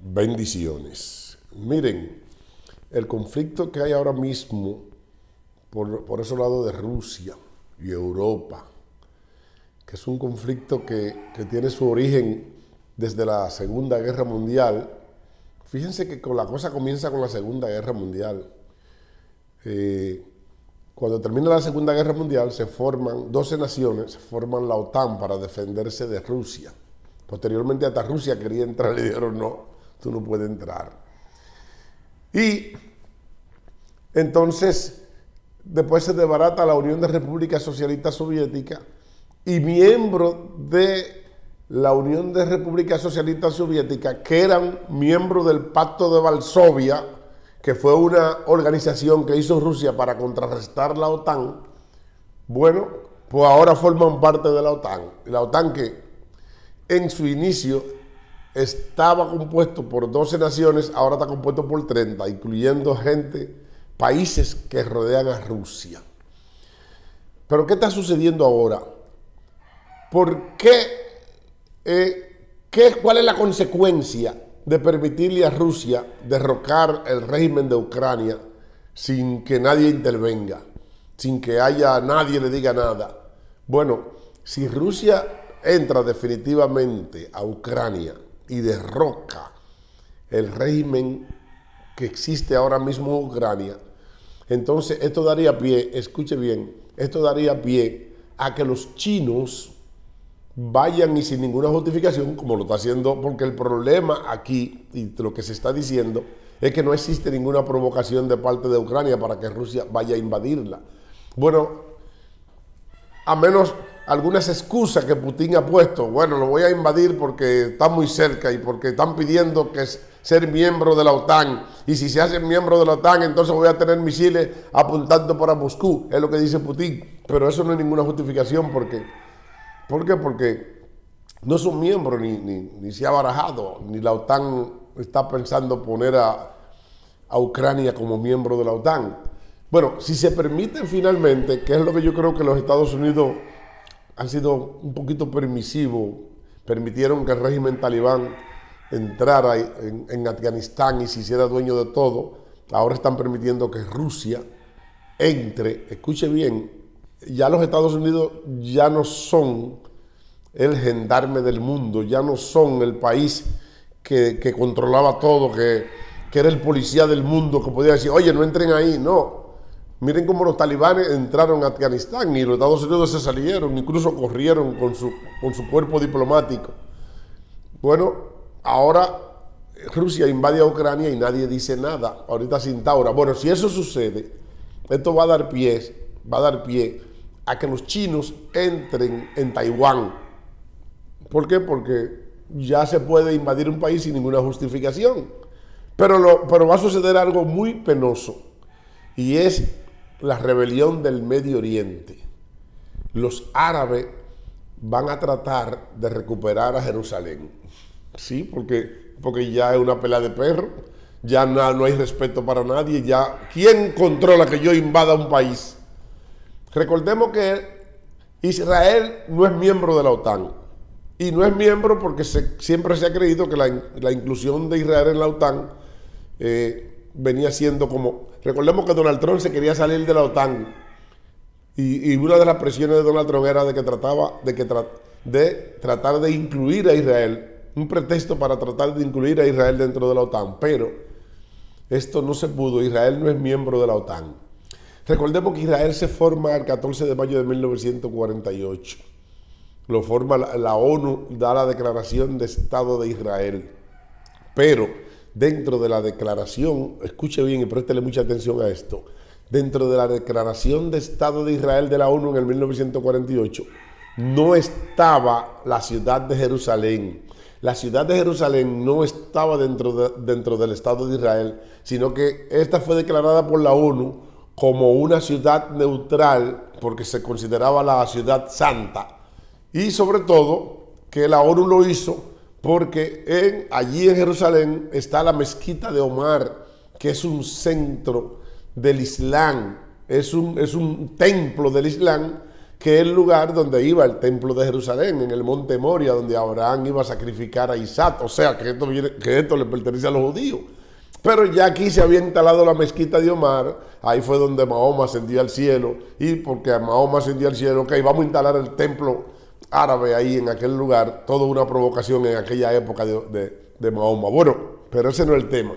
Bendiciones. Miren, el conflicto que hay ahora mismo por ese lado de Rusia y Europa, que es un conflicto que tiene su origen desde la Segunda Guerra Mundial. Fíjense que la cosa comienza con la Segunda Guerra Mundial. Cuando termina la Segunda Guerra Mundial se forman 12 naciones, forman la OTAN para defenderse de Rusia. Posteriormente hasta Rusia quería entrar y le dijeron no, tú no puedes entrar. Y entonces después se desbarata la Unión de Repúblicas Socialistas Soviéticas y miembros de la Unión de Repúblicas Socialistas Soviéticas, que eran miembros del Pacto de Varsovia, que fue una organización que hizo Rusia para contrarrestar la OTAN, bueno, pues ahora forman parte de la OTAN. La OTAN, que en su inicio estaba compuesto por 12 naciones, ahora está compuesto por 30, incluyendo países que rodean a Rusia. Pero ¿qué está sucediendo ahora? ¿Por qué? ¿Cuál es la consecuencia de permitirle a Rusia derrocar el régimen de Ucrania sin que nadie intervenga, sin que nadie le diga nada? Bueno, si Rusia entra definitivamente a Ucrania y derroca el régimen que existe ahora mismo en Ucrania, entonces esto daría pie, escuche bien, esto daría pie a que los chinos vayan y sin ninguna justificación, como lo está haciendo, porque el problema aquí, y lo que se está diciendo, es que no existe ninguna provocación de parte de Ucrania para que Rusia vaya a invadirla. Bueno, a menos algunas excusas que Putin ha puesto, bueno, lo voy a invadir porque está muy cerca y porque están pidiendo que ser miembro de la OTAN, y si se hacen miembro de la OTAN, entonces voy a tener misiles apuntando para Moscú, es lo que dice Putin, pero eso no es ninguna justificación. ¿Por qué? Porque no son miembros, ni se ha barajado, ni la OTAN está pensando poner a Ucrania como miembro de la OTAN. Bueno, si se permiten finalmente, que es lo que yo creo que los Estados Unidos han sido un poquito permisivos, permitieron que el régimen talibán entrara en Afganistán y se hiciera dueño de todo, ahora están permitiendo que Rusia entre. Escuche bien, ya los Estados Unidos ya no son el gendarme del mundo, ya no son el país que controlaba todo, que era el policía del mundo, que podía decir, oye, no entren ahí. No, miren cómo los talibanes entraron a Afganistán y los Estados Unidos se salieron, incluso corrieron con su cuerpo diplomático. Bueno, ahora Rusia invade a Ucrania y nadie dice nada, ahorita se instaura. Bueno, si eso sucede, esto va a dar pie a que los chinos entren en Taiwán. ¿Por qué? Porque ya se puede invadir un país sin ninguna justificación. Pero va a suceder algo muy penoso, y es la rebelión del Medio Oriente. Los árabes van a tratar de recuperar a Jerusalén. Sí, porque ya es una pelea de perro, ya no hay respeto para nadie, ya ¿quién controla que yo invada un país? Recordemos que Israel no es miembro de la OTAN, y no es miembro porque siempre se ha creído que la inclusión de Israel en la OTAN venía siendo como... Recordemos que Donald Trump se quería salir de la OTAN, y una de las presiones de Donald Trump era de tratar de incluir a Israel, un pretexto para tratar de incluir a Israel dentro de la OTAN, pero esto no se pudo. Israel no es miembro de la OTAN. Recordemos que Israel se forma el 14 de mayo de 1948. Lo forma la ONU, da la declaración de Estado de Israel. Pero dentro de la declaración, escuche bien y préstele mucha atención a esto, dentro de la declaración de Estado de Israel de la ONU en el 1948, no estaba la ciudad de Jerusalén. La ciudad de Jerusalén no estaba dentro del Estado de Israel, sino que esta fue declarada por la ONU como una ciudad neutral, porque se consideraba la ciudad santa. Y sobre todo, que la ONU lo hizo porque allí en Jerusalén está la mezquita de Omar, que es un centro del Islam, es un templo del Islam que es el lugar donde iba el templo de Jerusalén, en el monte Moria, donde Abraham iba a sacrificar a Isaac. O sea, que esto le pertenece a los judíos. Pero ya aquí se había instalado la mezquita de Omar, ahí fue donde Mahoma ascendió al cielo, y porque Mahoma ascendió al cielo, ok, vamos a instalar el templo árabe ahí en aquel lugar, toda una provocación en aquella época de Mahoma. Bueno, pero ese no es el tema.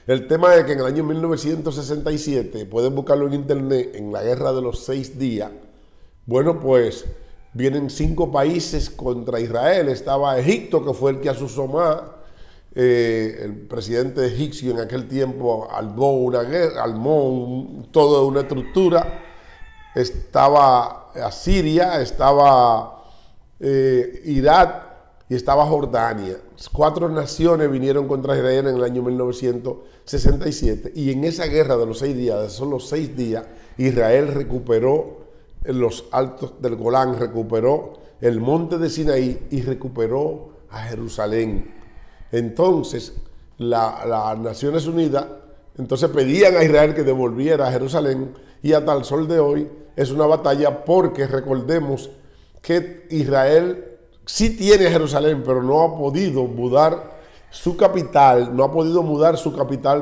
El tema es que en el año 1967, pueden buscarlo en internet, en la Guerra de los 6 días, bueno, pues vienen 5 países contra Israel. Estaba Egipto, que fue el que asusó más. El presidente egipcio en aquel tiempo armó una guerra, toda una estructura. Estaba Asiria, estaba Irak y estaba Jordania. 4 naciones vinieron contra Israel en el año 1967, y en esa guerra de los 6 días, de solo 6 días, Israel recuperó los altos del Golán, recuperó el monte de Sinaí y recuperó a Jerusalén. Entonces, las Naciones Unidas pedían a Israel que devolviera a Jerusalén, y hasta el sol de hoy es una batalla, porque recordemos que Israel sí tiene Jerusalén, pero no ha podido mudar su capital,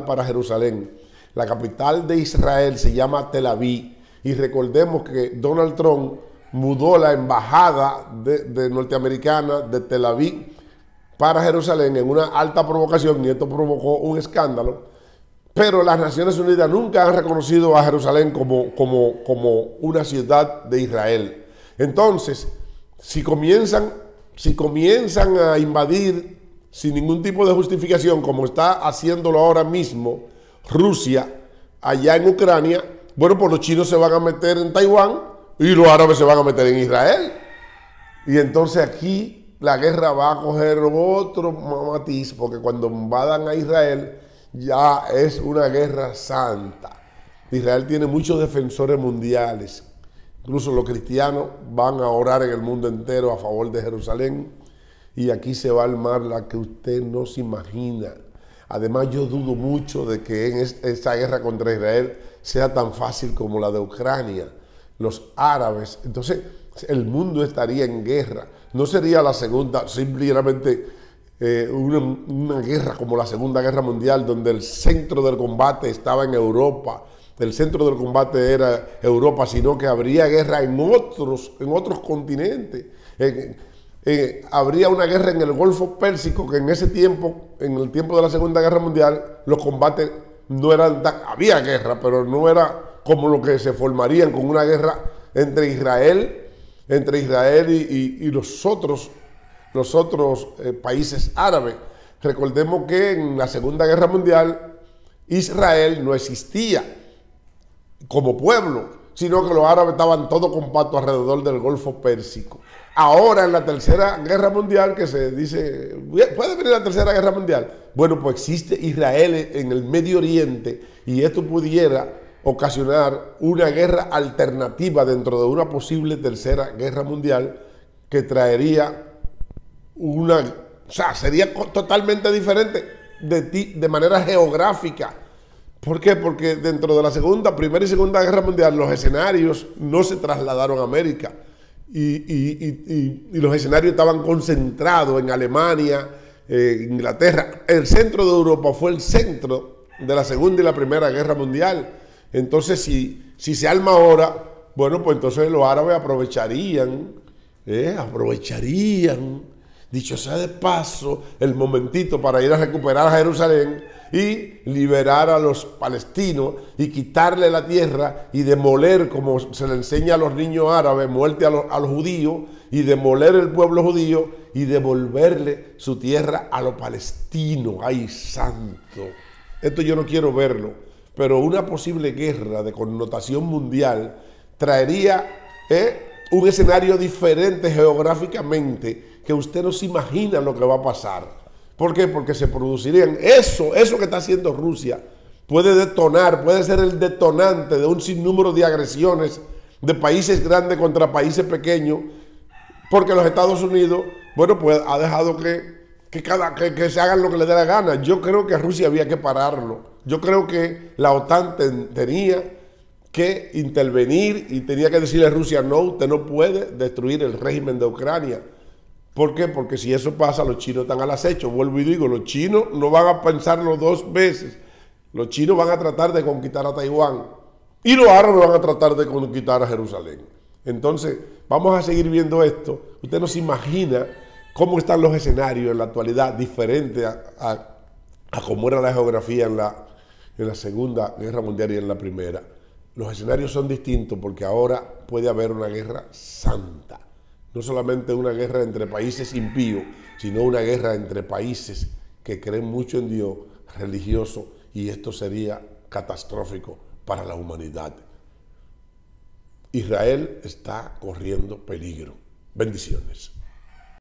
para Jerusalén. La capital de Israel se llama Tel Aviv, y recordemos que Donald Trump mudó la embajada de norteamericana de Tel Aviv para Jerusalén en una alta provocación, y esto provocó un escándalo. Pero las Naciones Unidas nunca han reconocido a Jerusalén como una ciudad de Israel. Entonces, si comienzan a invadir sin ningún tipo de justificación, como está haciéndolo ahora mismo Rusia allá en Ucrania, bueno, pues los chinos se van a meter en Taiwán y los árabes se van a meter en Israel. Y entonces aquí la guerra va a coger otro matiz, porque cuando invadan a Israel ya es una guerra santa. Israel tiene muchos defensores mundiales. Incluso los cristianos van a orar en el mundo entero a favor de Jerusalén, y aquí se va a armar la que usted no se imagina. Además, yo dudo mucho de que en esta guerra contra Israel sea tan fácil como la de Ucrania. Los árabes, entonces el mundo estaría en guerra. No sería la segunda, simplemente una guerra como la Segunda Guerra Mundial, donde el centro del combate estaba en Europa. El centro del combate era Europa, sino que habría guerra en otros continentes. Habría una guerra en el Golfo Pérsico, que en ese tiempo, en el tiempo de la Segunda Guerra Mundial, los combates no eran había guerra, pero no era como lo que se formarían con una guerra entre Israel y los otros países árabes. Recordemos que en la Segunda Guerra Mundial Israel no existía como pueblo, sino que los árabes estaban todos compactos alrededor del Golfo Pérsico. Ahora, en la Tercera Guerra Mundial, que se dice, ¿puede venir la Tercera Guerra Mundial? Bueno, pues existe Israel en el Medio Oriente, y esto pudiera ocasionar una guerra alternativa dentro de una posible Tercera Guerra Mundial, que traería sería totalmente diferente de manera geográfica. ¿Por qué? Porque dentro de la Primera y Segunda Guerra Mundial, los escenarios no se trasladaron a América, y los escenarios estaban concentrados en Alemania, Inglaterra. El centro de Europa fue el centro de la Segunda y la Primera Guerra Mundial. Entonces, si se arma ahora, bueno, pues entonces los árabes aprovecharían, dicho sea de paso, el momentito para ir a recuperar a Jerusalén y liberar a los palestinos y quitarle la tierra y demoler, como se le enseña a los niños árabes, muerte a los judíos, y demoler el pueblo judío y devolverle su tierra a los palestinos. ¡Ay, santo! Esto yo no quiero verlo, pero una posible guerra de connotación mundial traería un escenario diferente geográficamente, que usted no se imagina lo que va a pasar. ¿Por qué? Porque se producirían eso que está haciendo Rusia puede detonar, puede ser el detonante de un sinnúmero de agresiones de países grandes contra países pequeños, porque los Estados Unidos, bueno, pues ha dejado que se hagan lo que le dé la gana. Yo creo que a Rusia había que pararlo. Yo creo que la OTAN tenía que intervenir y tenía que decirle a Rusia, no, usted no puede destruir el régimen de Ucrania. ¿Por qué? Porque si eso pasa, los chinos están al acecho. Vuelvo y digo, los chinos no van a pensarlo dos veces. Los chinos van a tratar de conquistar a Taiwán y los árabes van a tratar de conquistar a Jerusalén. Entonces, vamos a seguir viendo esto. Usted no se imagina cómo están los escenarios en la actualidad, diferente a cómo era la geografía en la Segunda Guerra Mundial y en la Primera. Los escenarios son distintos porque ahora puede haber una guerra santa. No solamente una guerra entre países impíos, sino una guerra entre países que creen mucho en Dios, religioso, y esto sería catastrófico para la humanidad. Israel está corriendo peligro. Bendiciones.